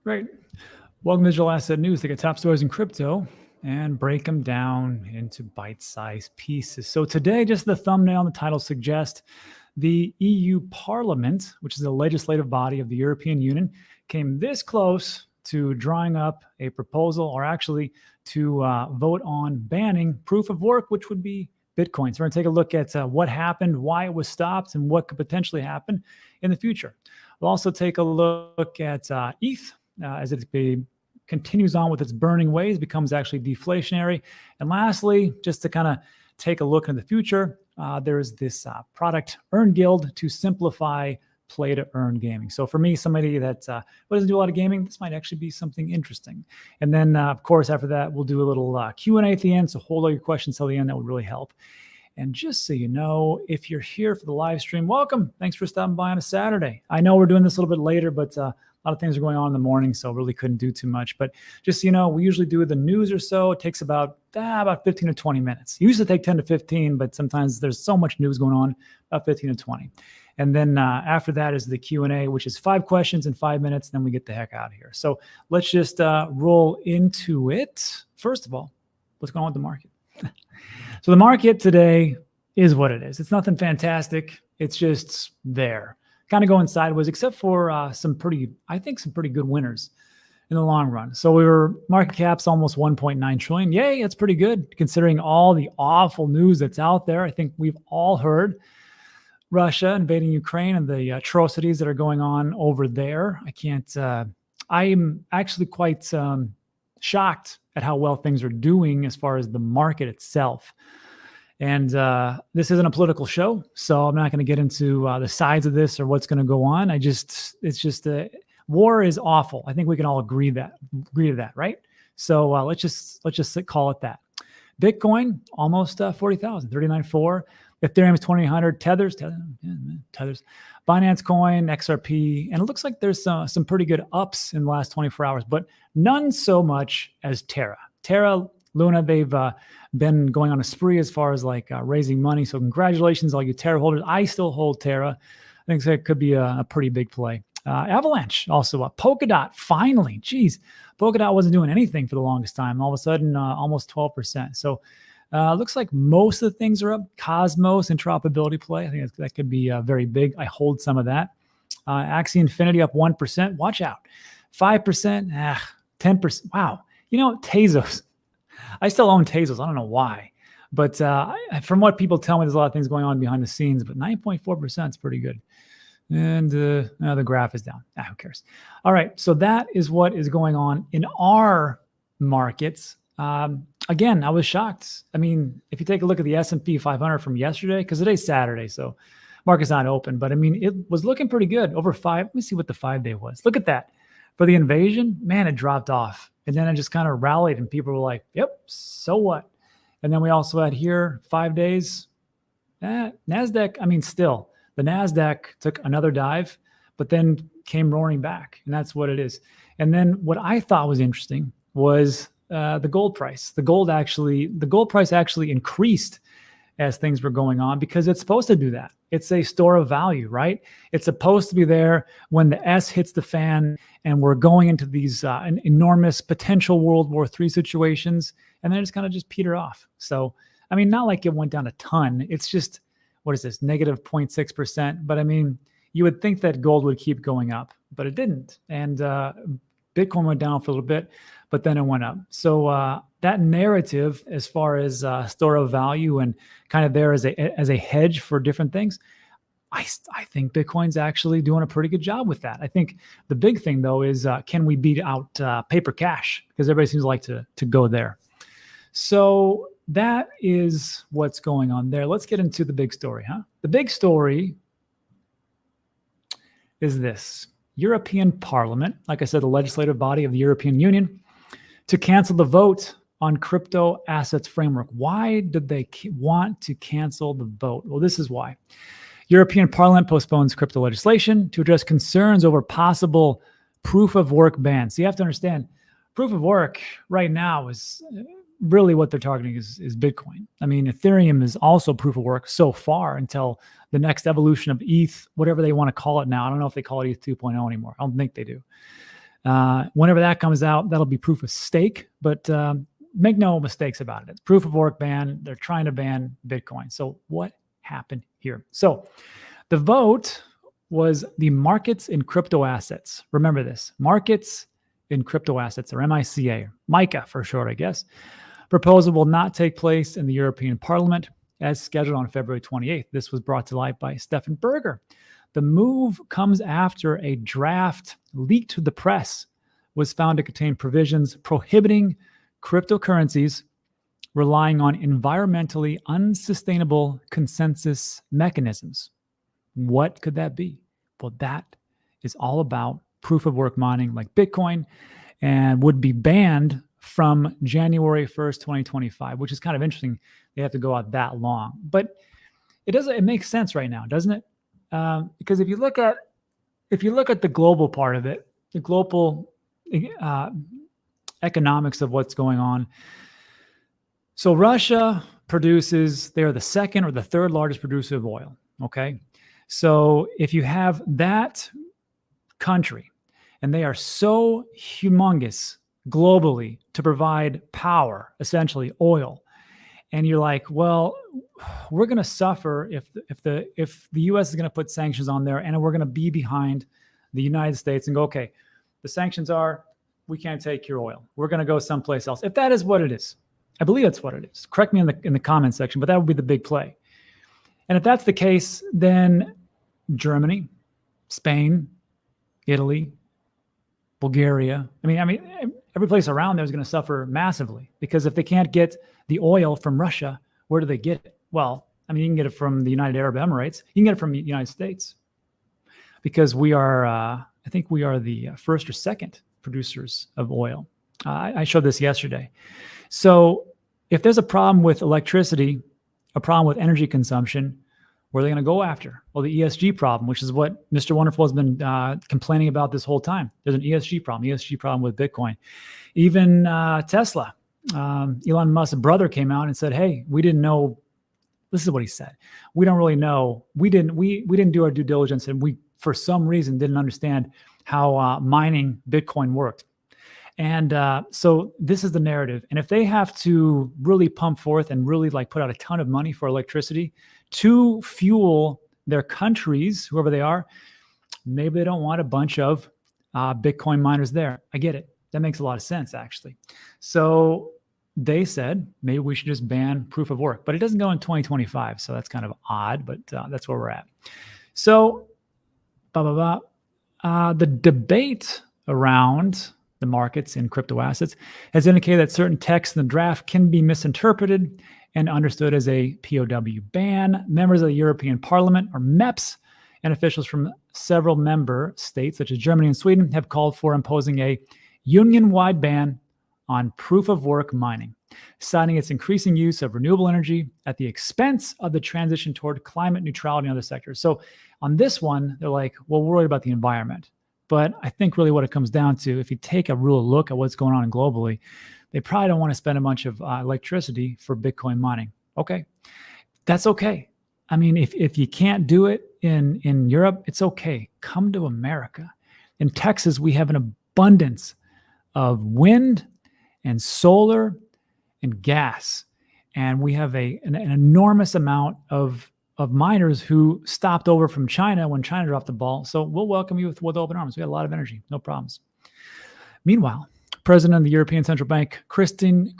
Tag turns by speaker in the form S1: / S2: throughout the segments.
S1: Great. Welcome to Digital Asset News. Take a top stories in crypto and break them down into bite-sized pieces. So today, just the thumbnail and the title suggest the EU Parliament, which is the legislative body of the European Union, came this close to drawing up a proposal, or actually to vote on banning proof of work, which would be Bitcoin. So we're going to take a look at what happened, why it was stopped, and what could potentially happen in the future. We'll also take a look at ETH as it continues on with its burning ways, becomes actually deflationary. And lastly, just to kind of take a look in the future, there's this product Earn Guild to simplify play to earn gaming. So for me, somebody that doesn't do a lot of gaming, this might actually be something interesting. And then of course, after that, we'll do a little Q&A at the end. So hold all your questions till the end. That would really help. And just so you know, if you're here for the live stream, welcome. Thanks for stopping by on a Saturday. I know we're doing this a little bit later, but a lot of things are going on in the morning, so really couldn't do too much. But just so you know, we usually do the news or so. It takes about 15 to 20 minutes. It used to take 10 to 15, but sometimes there's so much news going on, about 15 to 20. And then after that is the Q&A, which is 5 questions in 5 minutes. And then we get the heck out of here. So let's just roll into it. First of all, what's going on with the market? So the market today is what it is. It's nothing fantastic. It's just there, kind of going sideways, except for some pretty good winners in the long run. So we were market cap's almost 1.9 trillion. Yay, that's pretty good considering all the awful news that's out there. I think we've all heard Russia invading Ukraine and the atrocities that are going on over there. I'm actually quite shocked at how well things are doing as far as the market itself. And this isn't a political show, so I'm not going to get into the sides of this or what's going to go on. War is awful. I think we can all agree to that, right? So let's just call it that. Bitcoin almost 40,000, 39.4. Ethereum is 2,800. Tethers. Binance Coin, XRP, and it looks like there's some pretty good ups in the last 24 hours, but none so much as Terra. Terra, Luna, they've been going on a spree as far as raising money. So congratulations, all you Terra holders. I still hold Terra. I think that could be a pretty big play. Avalanche also up. Polkadot, finally. Geez, Polkadot wasn't doing anything for the longest time. All of a sudden, almost 12%. So looks like most of the things are up. Cosmos, interoperability play. I think that could be very big. I hold some of that. Axie Infinity up 1%. Watch out. 5%. 10%. Wow. Tezos. I still own Tezos. I don't know why. But from what people tell me, there's a lot of things going on behind the scenes. But 9.4% is pretty good. And the graph is down. Who cares? All right. So that is what is going on in our markets. Again, I was shocked. I mean, if you take a look at the S&P 500 from yesterday, because today's Saturday, so market's not open, but I mean, it was looking pretty good over 5. Let me see what the 5-day was. Look at that. For the invasion, man, it dropped off. And then it just kind of rallied and people were like, yep, so what? And then we also had here 5 days. NASDAQ, I mean, still, the NASDAQ took another dive, but then came roaring back. And that's what it is. And then what I thought was interesting was the gold price. The gold price actually increased as things were going on because it's supposed to do that. It's a store of value, right? It's supposed to be there when the S hits the fan and we're going into these enormous potential World War III situations, and then it's kind of just peter off. So, I mean, not like it went down a ton. It's just, what is this, negative 0.6%. But I mean, you would think that gold would keep going up, but it didn't. And Bitcoin went down for a little bit, but then it went up. So that narrative, as far as store of value and kind of there as a hedge for different things, I think Bitcoin's actually doing a pretty good job with that. I think the big thing though is can we beat out paper cash? Because everybody seems like to go there. So that is what's going on there. Let's get into the big story, huh? The big story is this. European Parliament, like I said, the legislative body of the European Union, to cancel the vote on crypto assets framework. Why did they want to cancel the vote? Well, this is why. European Parliament postpones crypto legislation to address concerns over possible proof of work bans. So you have to understand, proof of work right now is really what they're targeting is Bitcoin. I mean, Ethereum is also proof of work so far until the next evolution of ETH, whatever they want to call it now. I don't know if they call it ETH 2.0 anymore. I don't think they do. Whenever that comes out, that'll be proof of stake, but make no mistakes about it. It's proof of work ban. They're trying to ban Bitcoin. So what happened here? So the vote was the markets in crypto assets. Remember this, markets in crypto assets, or MICA for short, I guess. Proposal will not take place in the European Parliament as scheduled on February 28th. This was brought to light by Stefan Berger. The move comes after a draft leaked to the press was found to contain provisions prohibiting cryptocurrencies relying on environmentally unsustainable consensus mechanisms. What could that be? Well, that is all about proof of work mining like Bitcoin, and would be banned from January 1st, 2025, which is kind of interesting. They have to go out that long, but it makes sense right now, doesn't it? Because if you look at the global part of it, the global economics of what's going on. So Russia they're the second or the third largest producer of oil. Okay. So if you have that country and they are so humongous globally to provide power, essentially oil, and you're like, well, we're going to suffer if the U.S. is going to put sanctions on there, and we're going to be behind the United States and go, okay, the sanctions are, we can't take your oil. We're going to go someplace else. If that is what it is, I believe that's what it is. Correct me in the comment section, but that would be the big play. And if that's the case, then Germany, Spain, Italy, Bulgaria. I mean, every place around there is going to suffer massively, because if they can't get the oil from Russia, where do they get it? Well, I mean, you can get it from the United Arab Emirates. You can get it from the United States, because we are, I think we are the first or second producers of oil. I showed this yesterday. So if there's a problem with electricity, a problem with energy consumption, where are they going to go after? Well, the ESG problem, which is what Mr. Wonderful has been complaining about this whole time. There's an ESG problem with Bitcoin. Even Tesla, Elon Musk's brother came out and said, hey, we didn't know. This is what he said. We don't really know. We didn't do our due diligence, and we, for some reason, didn't understand how mining Bitcoin worked. And so this is the narrative. And if they have to really pump forth and really put out a ton of money for electricity to fuel their countries, whoever they are, maybe they don't want a bunch of Bitcoin miners there. I get it. That makes a lot of sense, actually. So they said, maybe we should just ban proof of work. But it doesn't go in 2025, so that's kind of odd, but that's where we're at. So the debate around the markets in crypto assets has indicated that certain text in the draft can be misinterpreted and understood as a POW ban. Members of the European Parliament, or MEPs, and officials from several member states, such as Germany and Sweden, have called for imposing a union-wide ban on proof of work mining, citing its increasing use of renewable energy at the expense of the transition toward climate neutrality in other sectors. So on this one, they're like, well, we're worried about the environment. But I think really what it comes down to, if you take a real look at what's going on globally, they probably don't want to spend a bunch of electricity for Bitcoin mining. Okay, that's okay. I mean, if you can't do it in Europe, it's okay. Come to America. In Texas, we have an abundance of wind and solar and gas. And we have an enormous amount of miners who stopped over from China when China dropped the ball. So we'll welcome you with open arms. We got a lot of energy, no problems. Meanwhile, President of the European Central Bank, Christine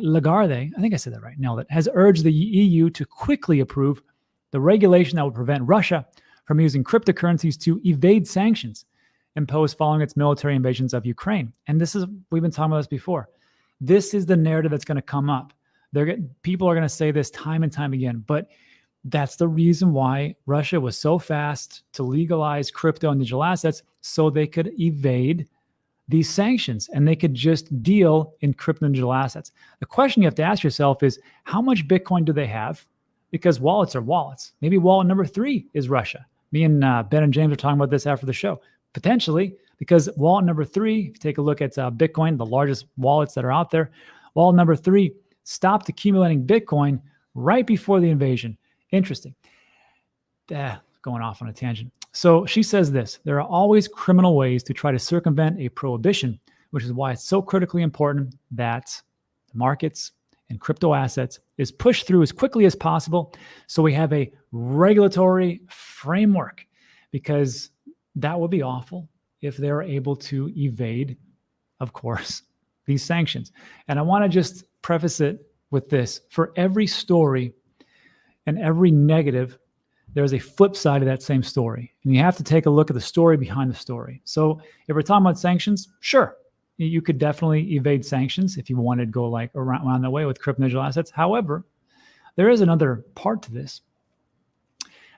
S1: Lagarde, I think I said that right, nailed it, has urged the EU to quickly approve the regulation that would prevent Russia from using cryptocurrencies to evade sanctions imposed following its military invasions of Ukraine. And we've been talking about this before. This is the narrative that's going to come up. People are going to say this time and time again, but that's the reason why Russia was so fast to legalize crypto and digital assets, so they could evade these sanctions and they could just deal in crypto and digital assets. The question you have to ask yourself is, how much Bitcoin do they have? Because wallets are wallets. Maybe wallet number 3 is Russia. Me and Ben and James are talking about this after the show. Potentially, because wallet number 3, if you take a look at Bitcoin, the largest wallets that are out there, wallet number 3 stopped accumulating Bitcoin right before the invasion. Interesting. Going off on a tangent. So she says this: there are always criminal ways to try to circumvent a prohibition, which is why it's so critically important that the markets and crypto assets is pushed through as quickly as possible so we have a regulatory framework, because that would be awful if they're able to evade, of course, these sanctions. And I want to just preface it with this: for every story and every negative, there's a flip side of that same story. And you have to take a look at the story behind the story. So if we're talking about sanctions, sure, you could definitely evade sanctions if you wanted to go like around that way with crypto digital assets. However, there is another part to this.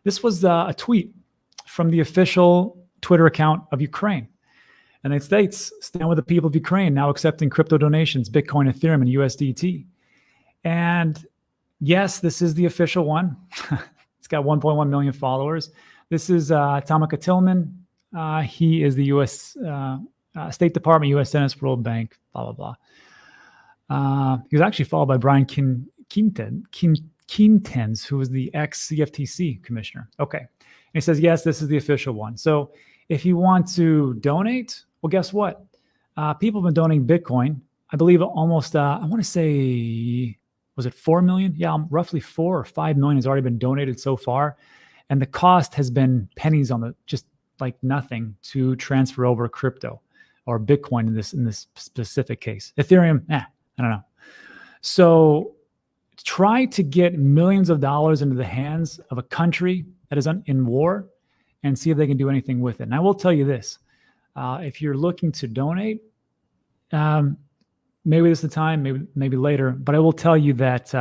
S1: This was a tweet from the official Twitter account of Ukraine. And it states, "Stand with the people of Ukraine, now accepting crypto donations, Bitcoin, Ethereum, and USDT." And yes, this is the official one. It's got 1.1 million followers. This is Tamika Tillman. He is the U.S. State Department, U.S. Senate, World Bank, blah, blah, blah. He was actually followed by Brian Quintens, who was the ex-CFTC commissioner. Okay. And he says, yes, this is the official one. So if you want to donate, well, guess what? People have been donating Bitcoin. I believe almost, I want to say, was it 4 million? Yeah, roughly 4 or 5 million has already been donated so far. And the cost has been pennies on just like nothing to transfer over crypto or Bitcoin in this specific case. Ethereum, I don't know. So try to get millions of dollars into the hands of a country that is in war and see if they can do anything with it. And I will tell you this, if you're looking to donate, maybe this is the time, maybe later, but I will tell you that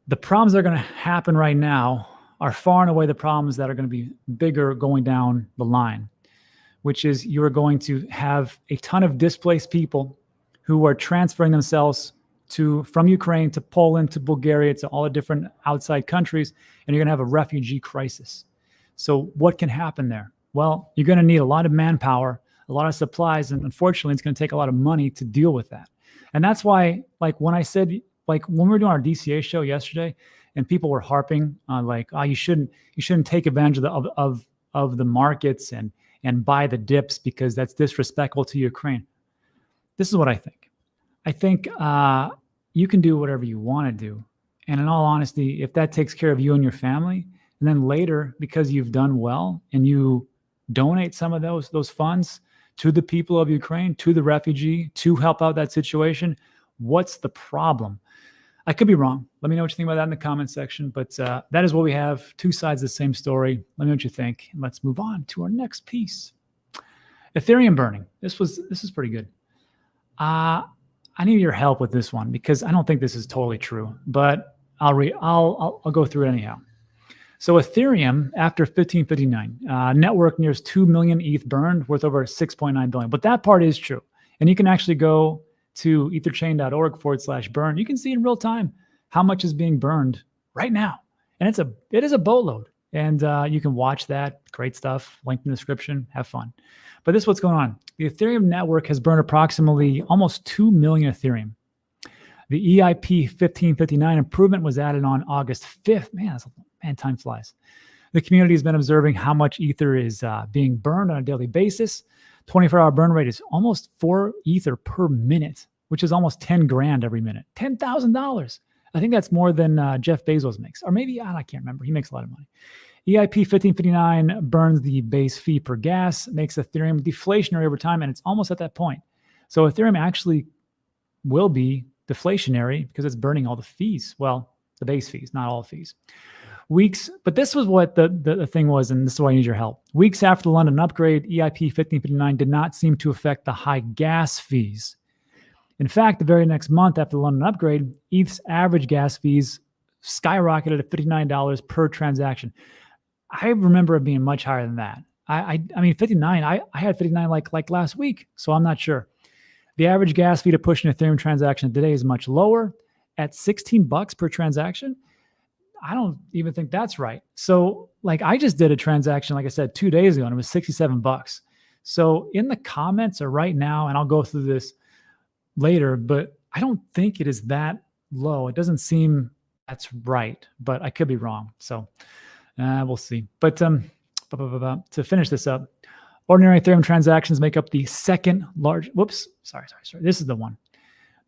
S1: the problems that are going to happen right now are far and away the problems that are going to be bigger going down the line, which is you are going to have a ton of displaced people who are transferring themselves from Ukraine to Poland to Bulgaria to all the different outside countries, and you're going to have a refugee crisis. So what can happen there? Well, you're going to need a lot of manpower, a lot of supplies, and unfortunately, it's going to take a lot of money to deal with that. And that's why, like when I said, like when we were doing our DCA show yesterday, and people were harping on like, oh, you shouldn't take advantage of the markets and buy the dips because that's disrespectful to Ukraine. This is what I think. I think you can do whatever you want to do, and in all honesty, if that takes care of you and your family, and then later because you've done well and you donate some of those funds to the people of Ukraine, to the refugee, to help out that situation, what's the problem? I could be wrong. Let me know what you think about that in the comment section. But that is what we have. Two sides of the same story. Let me know what you think. And let's move on to our next piece. Ethereum burning. This is pretty good. I need your help with this one because I don't think this is totally true. But I'll go through it anyhow. So Ethereum, after 1559, network nears 2 million ETH burned, worth over 6.9 billion. But that part is true. And you can actually go to etherchain.org/burn. You can see in real time how much is being burned right now. And it is a boatload. And you can watch that. Great stuff. Link in the description. Have fun. But this is what's going on. The Ethereum network has burned approximately almost 2 million Ethereum. The EIP 1559 improvement was added on August 5th. Man, time flies. The community has been observing how much Ether is being burned on a daily basis. 24-hour burn rate is almost 4 Ether per minute, which is almost 10 grand every minute. $10,000. I think that's more than Jeff Bezos makes. Or maybe, I can't remember. He makes a lot of money. EIP 1559 burns the base fee per gas, makes Ethereum deflationary over time, and it's almost at that point. So Ethereum actually will be deflationary because it's burning all the fees. Well, the base fees, not all fees. But this was what the thing was, and this is why I need your help. Weeks after the London upgrade, EIP 1559 did not seem to affect the high gas fees. In fact, the very next month after the London upgrade, ETH's average gas fees skyrocketed to $59 per transaction. I remember it being much higher than that. I mean, 59, I had 59 like last week, so I'm not sure. The average gas fee to push an Ethereum transaction today is much lower at $16 per transaction. I don't even think that's right. So like I just did a transaction, like I said, 2 days ago, and it was $67. So in the comments or right now, and I'll go through this later, but I don't think it is that low. It doesn't seem that's right, but I could be wrong. So We'll see. But to finish this up, ordinary Ethereum transactions make up the second large. Whoops, sorry. This is the one.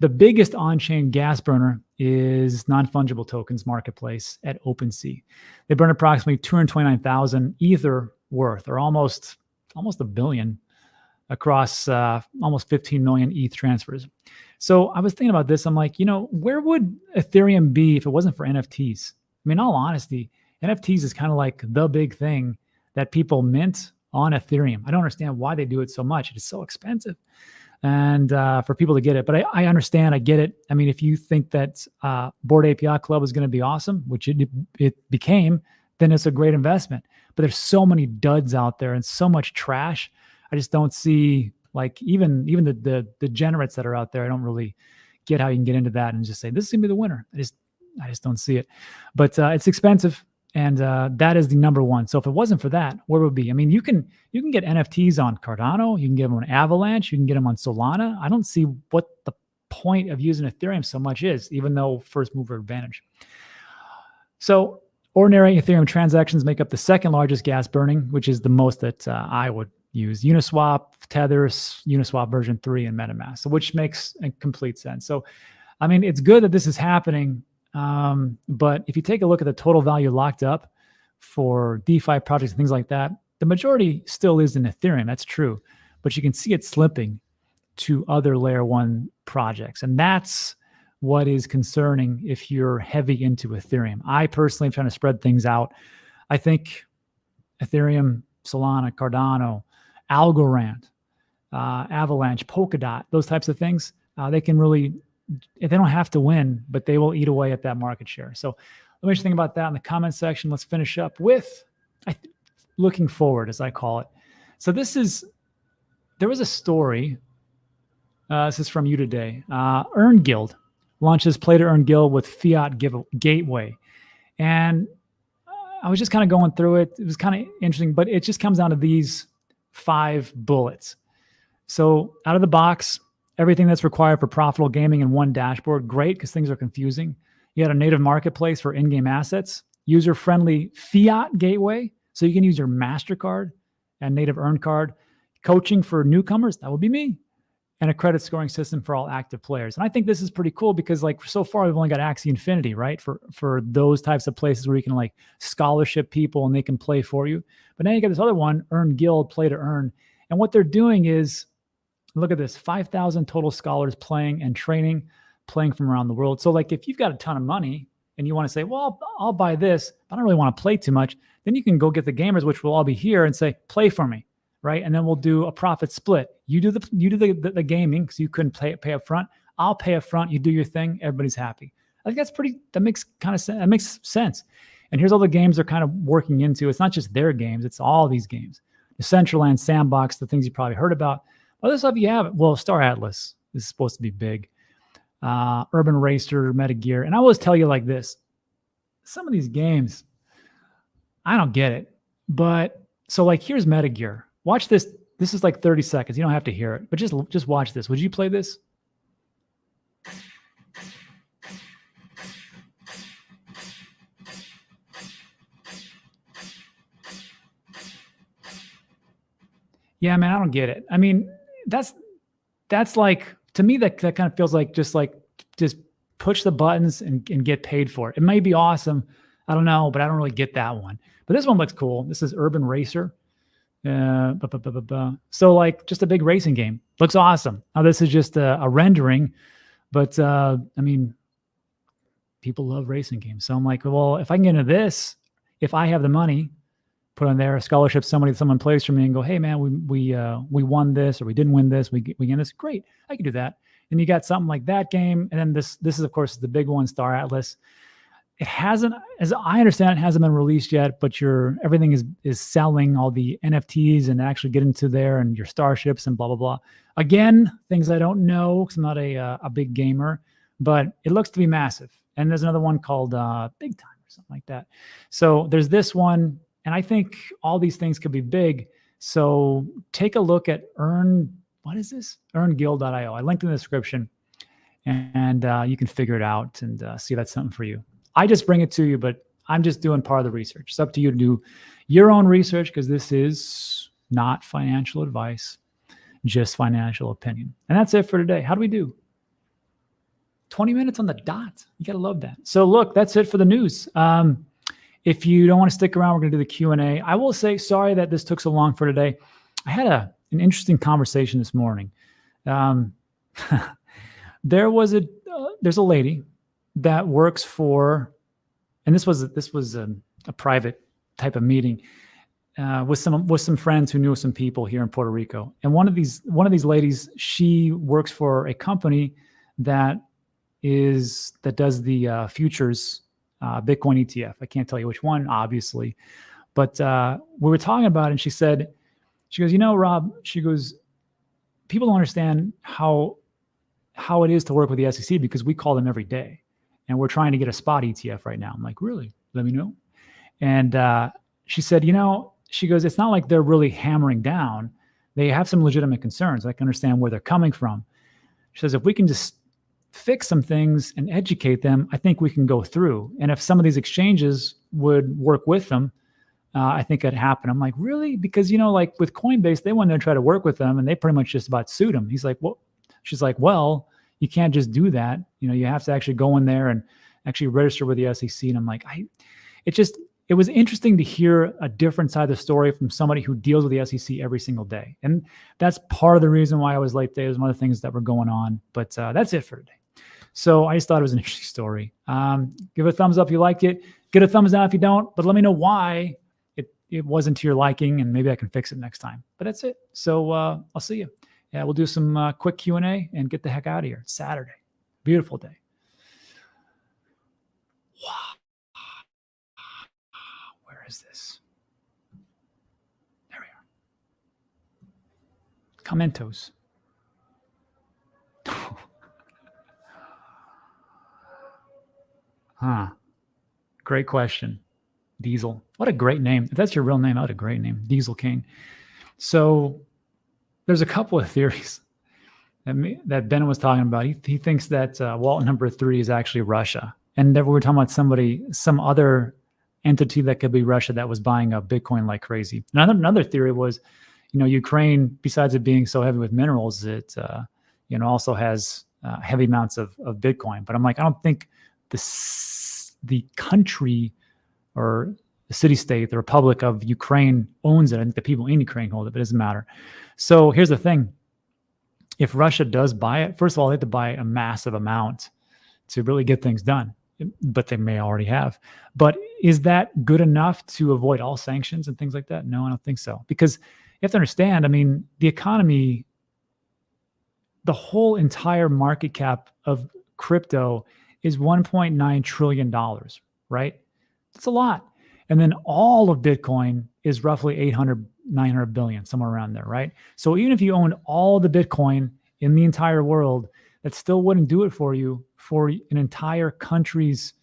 S1: The biggest on-chain gas burner is non-fungible tokens marketplace at OpenSea. They burn approximately 229,000 Ether worth, or almost a billion, across almost 15 million ETH transfers. So I was thinking about this. I'm like, where would Ethereum be if it wasn't for NFTs? I mean, in all honesty, NFTs is kind of like the big thing that people mint on Ethereum. I don't understand why they do it so much. It is so expensive. And for people to get it. But I understand, I get it. I mean, if you think that Bored API Club is going to be awesome, which it became, then it's a great investment. But there's so many duds out there and so much trash. I just don't see, like, even the degenerates that are out there. I don't really get how you can get into that and just say, this is going to be the winner. I just don't see it. But it's expensive. And that is the number one. So if it wasn't for that, where would it be? I mean, you can get NFTs on Cardano. You can get them on Avalanche. You can get them on Solana. I don't see what the point of using Ethereum so much is, even though first mover advantage. So ordinary Ethereum transactions make up the second largest gas burning, which is the most that I would use. Uniswap, Tethers, Uniswap version 3, and MetaMask, so which makes a complete sense. So, I mean, it's good that this is happening. But if you take a look at the total value locked up for DeFi projects and things like that, the majority still is in Ethereum. That's true. But you can see it slipping to other layer one projects. And that's what is concerning if you're heavy into Ethereum. I personally am trying to spread things out. I think Ethereum, Solana, Cardano, Algorand, Avalanche, Polkadot, those types of things, they can really, they don't have to win, but they will eat away at that market share. So let me just think about that in the comment section. Let's finish up with looking forward, as I call it. So there was a story. This is from you today. Earn Guild launches Play to Earn Guild with Fiat Gateway. And I was just kind of going through it. It was kind of interesting, but it just comes down to these 5 bullets. So out of the box, everything that's required for profitable gaming in one dashboard. Great, because things are confusing. You had a native marketplace for in-game assets, user-friendly Fiat gateway, so you can use your MasterCard and native earn card, coaching for newcomers, that would be me, and a credit scoring system for all active players. And I think this is pretty cool because, like, so far we've only got Axie Infinity, right? For those types of places where you can, like, scholarship people and they can play for you. But now you got this other one, Earn Guild, Play to Earn. And what they're doing is, look at this, 5,000 total scholars playing from around the world. So, like, if you've got a ton of money and you want to say, well, I'll buy this, but I don't really want to play too much, then you can go get the gamers, which will all be here, and say, play for me, right? And then we'll do a profit split. You do the gaming because you couldn't pay up front. I'll pay up front. You do your thing. Everybody's happy. I think that makes kind of sense. That makes sense. And here's all the games they're kind of working into. It's not just their games. It's all these games. The Decentraland, Sandbox, the things you probably heard about. Other stuff you have, well, Star Atlas is supposed to be big. Urban Racer, Metagear. And I always tell you like this. Some of these games, I don't get it. But, so, like, here's Metagear. Watch this. This is like 30 seconds. You don't have to hear it. But just watch this. Would you play this? Yeah, man, I don't get it. I mean, that's like, to me, that kind of feels like just push the buttons and get paid for it. It may be awesome. I don't know, but I don't really get that one. But this one looks cool. This is Urban Racer. So, like, just a big racing game. Looks awesome. Now, this is just a rendering, but I mean, people love racing games. So I'm like, well, if I can get into this, if I have the money, put on there a scholarship, someone plays for me and go, hey man, we won this, or we didn't win this, we get this. Great, I can do that. And you got something like that game, and then this is of course the big one, Star Atlas. It hasn't, as I understand, it hasn't been released yet, but everything is selling, all the NFTs, and actually get into there, and your starships and blah blah blah. Again, things I don't know because I'm not a big gamer, but it looks to be massive. And there's another one called Big Time or something like that. So there's this one. And I think all these things could be big. So take a look at earnguild.io. I linked in the description, and you can figure it out and see if that's something for you. I just bring it to you, but I'm just doing part of the research. It's up to you to do your own research because this is not financial advice, just financial opinion. And that's it for today. How do we do? 20 minutes on the dot. You got to love that. So look, that's it for the news. If you don't want to stick around, we're going to do the Q&A. I will say sorry that this took so long for today. I had an interesting conversation this morning. There's a lady that works for, and this was a private type of meeting with some friends who knew some people here in Puerto Rico. And one of these ladies, she works for a company that does the futures Bitcoin ETF. I can't tell you which one, obviously, but we were talking about it, and she goes, Rob, she goes, people don't understand how it is to work with the SEC because we call them every day, and we're trying to get a spot ETF right now. I'm like, really? Let me know. And she said, she goes, it's not like they're really hammering down. They have some legitimate concerns. I can understand where they're coming from. She says, if we can just fix some things and educate them, I think we can go through. And if some of these exchanges would work with them, I think it'd happen. I'm like, really? Because, like with Coinbase, they went there and tried to work with them and they pretty much just about sued them. He's like, well, she's like, well, you can't just do that. You have to actually go in there and actually register with the SEC. And I'm like, it was interesting to hear a different side of the story from somebody who deals with the SEC every single day. And that's part of the reason why I was late today. There's some other things that were going on, but that's it for today. So I just thought it was an interesting story. Give it a thumbs up if you liked it. Get a thumbs down if you don't, but let me know why it wasn't to your liking, and maybe I can fix it next time. But that's it. So I'll see you. Yeah, we'll do some quick Q&A and get the heck out of here. It's Saturday. Beautiful day. Wow. Where is this? There we are. Commentos. Great question. Diesel. What a great name. If that's your real name, what a great name. Diesel King. So there's a couple of theories that Ben was talking about. He thinks that Walt number 3 is actually Russia. And then we were talking about some other entity that could be Russia that was buying up Bitcoin like crazy. Another theory was, Ukraine, besides it being so heavy with minerals, it also has heavy amounts of Bitcoin. But I'm like, I don't think the country or the city-state, the Republic of Ukraine owns it. I think the people in Ukraine hold it, but it doesn't matter. So here's the thing. If Russia does buy it, first of all, they have to buy a massive amount to really get things done, but they may already have. But is that good enough to avoid all sanctions and things like that? No, I don't think so. Because you have to understand, the economy, the whole entire market cap of crypto is $1.9 trillion, right? That's a lot. And then all of Bitcoin is roughly 800, 900 billion, somewhere around there, right? So even if you owned all the Bitcoin in the entire world, that still wouldn't do it for you for an entire country's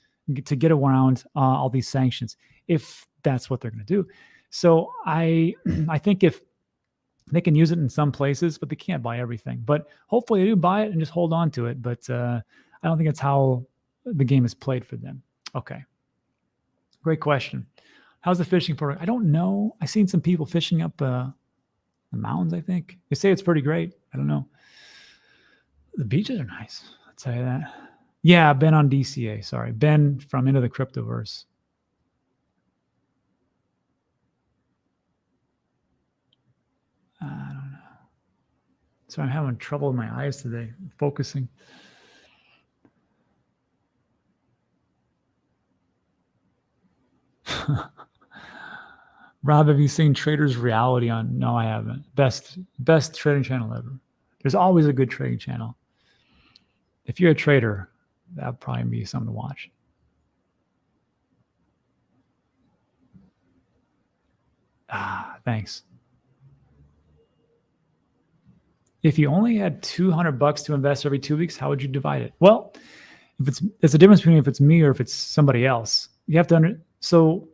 S1: to get around all these sanctions, if that's what they're going to do. So I think if they can use it in some places, but they can't buy everything. But hopefully they do buy it and just hold on to it. But I don't think that's how the game is played for them. Okay. Great question. How's the fishing program? I don't know. I've seen some people fishing up the mountains, I think. They say it's pretty great. I don't know. The beaches are nice. I'll tell you that. Yeah, Ben on DCA. Sorry. Ben from Into the Cryptoverse. I don't know. So I'm having trouble with my eyes today, focusing. Rob, have you seen Traders Reality on? No, I haven't. Best trading channel ever. There's always a good trading channel. If you're a trader, that would probably be something to watch. Thanks. If you only had $200 to invest every 2 weeks, how would you divide it? Well, it's a difference between if it's me or if it's somebody else. You have to so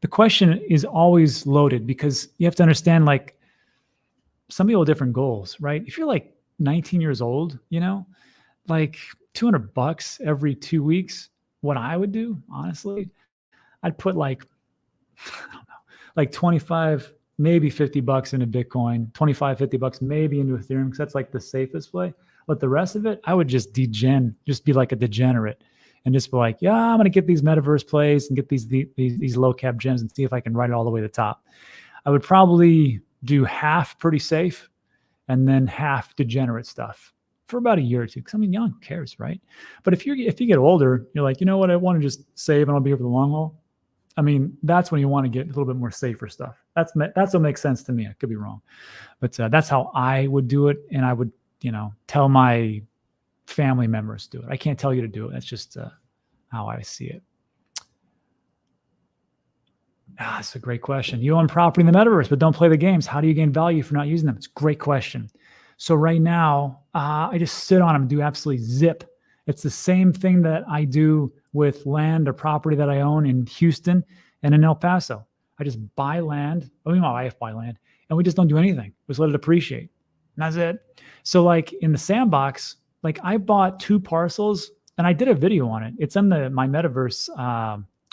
S1: the question is always loaded because you have to understand, like, some people have different goals, right? If you're like 19 years old, like $200 every 2 weeks, what I would do, honestly, I'd put like, I don't know, like 25, maybe $50 into Bitcoin, 25, $50 maybe into Ethereum, because that's like the safest play. But the rest of it, I would just just be like a degenerate and just be like, yeah, I'm going to get these metaverse plays and get these low cap gems and see if I can ride it all the way to the top. I would probably do half pretty safe and then half degenerate stuff for about a year or two. Because I mean, young cares, right? But if you get older, you're like, you know what, I want to just save and I'll be here for the long haul. I mean, that's when you want to get a little bit more safer stuff. That's what makes sense to me. I could be wrong, but that's how I would do it, and I would, tell my family members to do it. I can't tell you to do it. That's just how I see it. That's a great question. You own property in the metaverse, but don't play the games. How do you gain value for not using them? It's a great question. So right now, I just sit on them and do absolutely zip. It's the same thing that I do with land or property that I own in Houston and in El Paso. I just buy land. I mean, my wife buy land, and we just don't do anything. Just let it appreciate. And that's it. So like in the sandbox, like I bought 2 parcels and I did a video on it. It's on my metaverse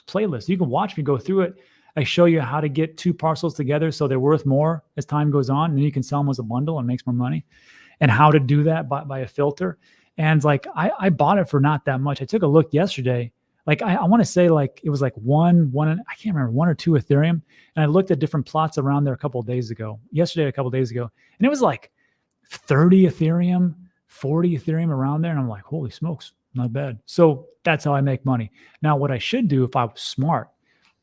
S1: playlist. You can watch me go through it. I show you how to get 2 parcels together so they're worth more as time goes on, and then you can sell them as a bundle and makes more money, and how to do that by a filter. And like I bought it for not that much. I took a look yesterday. Like I want to say like it was like one, I can't remember, 1 or 2 Ethereum. And I looked at different plots around there a couple of days ago, a couple of days ago, and it was like 30 Ethereum, 40 Ethereum around there. And I'm like, holy smokes, not bad. So that's how I make money. Now, what I should do if I was smart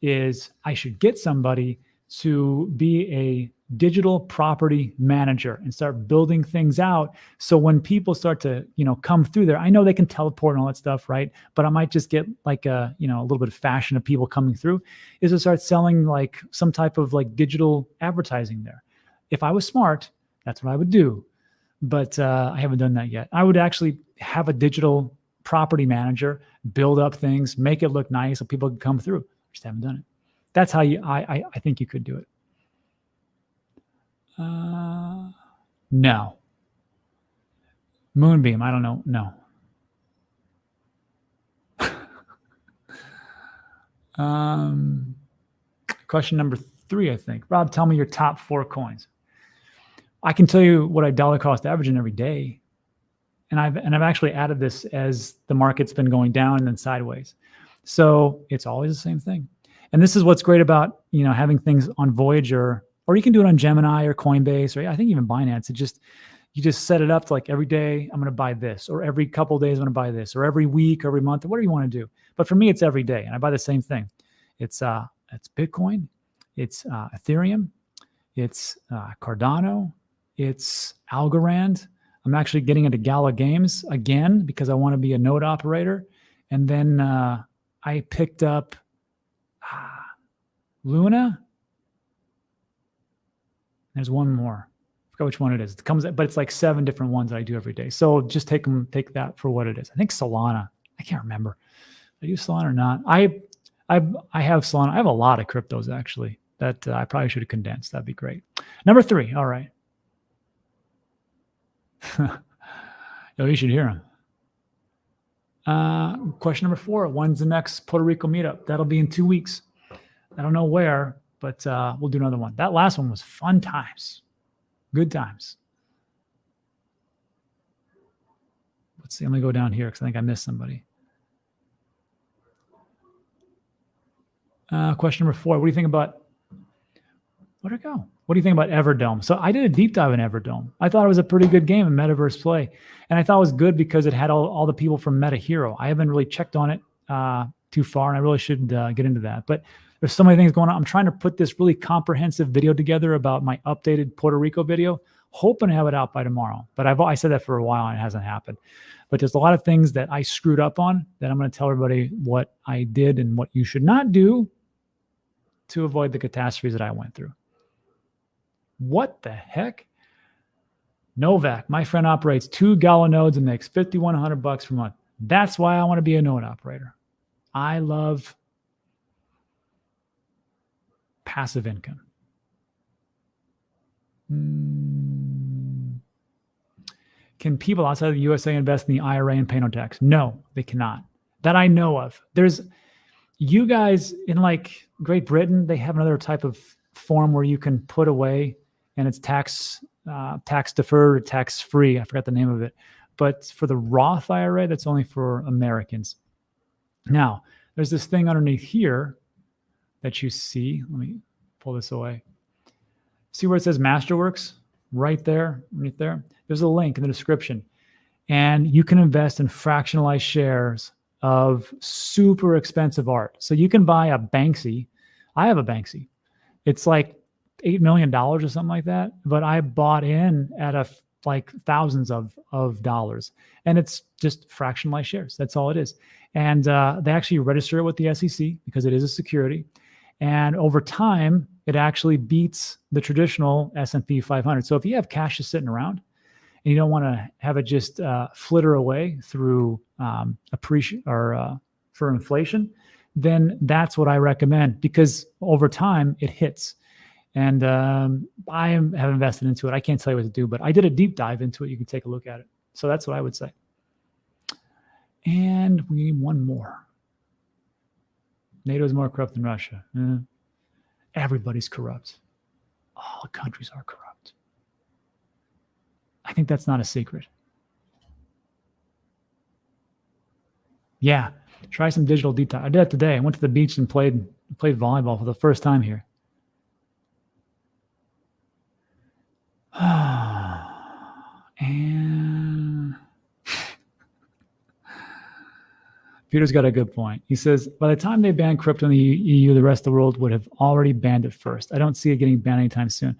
S1: is I should get somebody to be a digital property manager and start building things out. So when people start to, come through there, I know they can teleport and all that stuff, right? But I might just get like a little bit of fashion of people coming through, is to start selling like some type of like digital advertising there. If I was smart, that's what I would do. But I haven't done that yet. I would actually have a digital property manager build up things, make it look nice so people can come through. Just haven't done it. That's how I think you could do it. No. Moonbeam, I don't know. No. Question number 3, I think. Rob, tell me your top 4 coins. I can tell you what I dollar cost averaging every day. And I've actually added this as the market's been going down and then sideways. So it's always the same thing. And this is what's great about, having things on Voyager, or you can do it on Gemini or Coinbase, or I think even Binance. You just set it up to like every day I'm going to buy this, or every couple of days I'm going to buy this, or every week, or every month, or whatever you want to do. But for me, it's every day, and I buy the same thing. It's Bitcoin, it's Ethereum, it's Cardano, it's Algorand. I'm actually getting into Gala Games again because I want to be a node operator. And then I picked up Luna. There's one more. I forgot which one it is. It comes, but it's like 7 different ones that I do every day. So just take that for what it is. I think Solana. I can't remember. I use Solana or not. I have Solana. I have a lot of cryptos actually that I probably should have condensed. That'd be great. Number 3. All right. Yo, you should hear him. Question number 4. When's the next Puerto Rico meetup? That'll be in 2 weeks. I don't know where, but we'll do another one. That last one was fun times. Good times. Let's see. I'm going to go down here because I think I missed somebody. Question number 4. What do you think about... Where'd it go? What do you think about Everdome? So I did a deep dive in Everdome. I thought it was a pretty good game in metaverse play. And I thought it was good because it had all the people from Meta Hero. I haven't really checked on it too far, and I really should get into that. But there's so many things going on. I'm trying to put this really comprehensive video together about my updated Puerto Rico video, hoping to have it out by tomorrow. But I said that for a while and it hasn't happened. But there's a lot of things that I screwed up on that I'm going to tell everybody what I did and what you should not do to avoid the catastrophes that I went through. What the heck? Novak, my friend, operates 2 Gala nodes and makes $5,100 per month. That's why I want to be a node operator. I love passive income. Can people outside of the USA invest in the IRA and pay no tax? No, they cannot. That I know of. You guys in like Great Britain, they have another type of form where you can put away, and it's tax deferred or tax free. I forgot the name of it, but for the Roth IRA, that's only for Americans. Now, there's this thing underneath here that you see. Let me pull this away. See where it says Masterworks? Right there, underneath there. There's a link in the description. And you can invest in fractionalized shares of super expensive art. So you can buy a Banksy. I have a Banksy. It's like $8 million or something like that. But I bought in at like thousands of dollars. And it's just fractionalized shares. That's all it is. And they actually register it with the SEC because it is a security. And over time, it actually beats the traditional S&P 500. So if you have cash just sitting around and you don't want to have it just flitter away through appreciation or for inflation, then that's what I recommend, because over time it hits. And I have invested into it. I can't tell you what to do, but I did a deep dive into it. You can take a look at it. So that's what I would say. And we need one more. NATO is more corrupt than Russia. Everybody's corrupt. All countries are corrupt. I think that's not a secret. Yeah, try some digital detox. I did that today. I went to the beach and played volleyball for the first time here. And Peter's got a good point. He says, by the time they ban crypto in the EU, the rest of the world would have already banned it first. I don't see it getting banned anytime soon.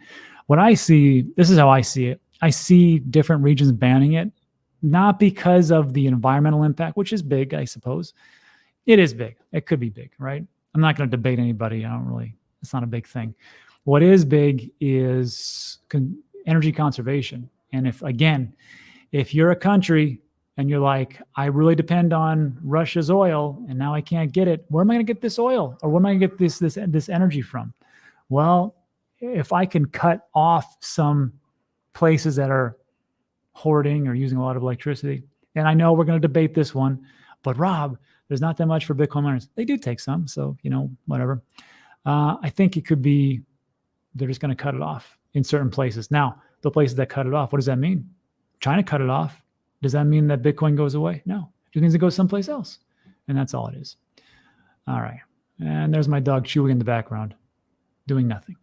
S1: What I see, this is how I see it. I see different regions banning it, not because of the environmental impact, which is big, I suppose. It is big. It could be big, right? I'm not going to debate anybody. It's not a big thing. What is big is energy conservation. And if you're a country and you're like, I really depend on Russia's oil and now I can't get it, where am I going to get this oil? Or where am I going to get this energy from? Well, if I can cut off some places that are hoarding or using a lot of electricity, and I know we're going to debate this one, but Rob, there's not that much for Bitcoin miners. They do take some, so, whatever. I think it could be they're just going to cut it off in certain places. Now, the places that cut it off, what does that mean? China cut it off. Does that mean that Bitcoin goes away? No. It means it goes someplace else. And that's all it is. All right. And there's my dog chewing in the background, doing nothing.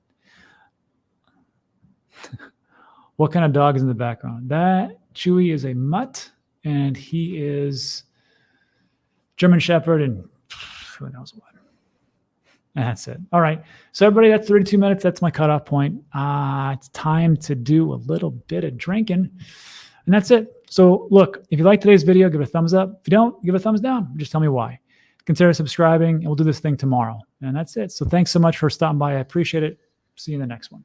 S1: What kind of dog is in the background? That Chewy is a mutt, and he is German Shepherd and who knows what. And that's it. All right. So everybody, that's 32 minutes. That's my cutoff point. It's time to do a little bit of drinking. And that's it. So look, if you like today's video, give it a thumbs up. If you don't, give a thumbs down. Just tell me why. Consider subscribing, and we'll do this thing tomorrow. And that's it. So thanks so much for stopping by. I appreciate it. See you in the next one.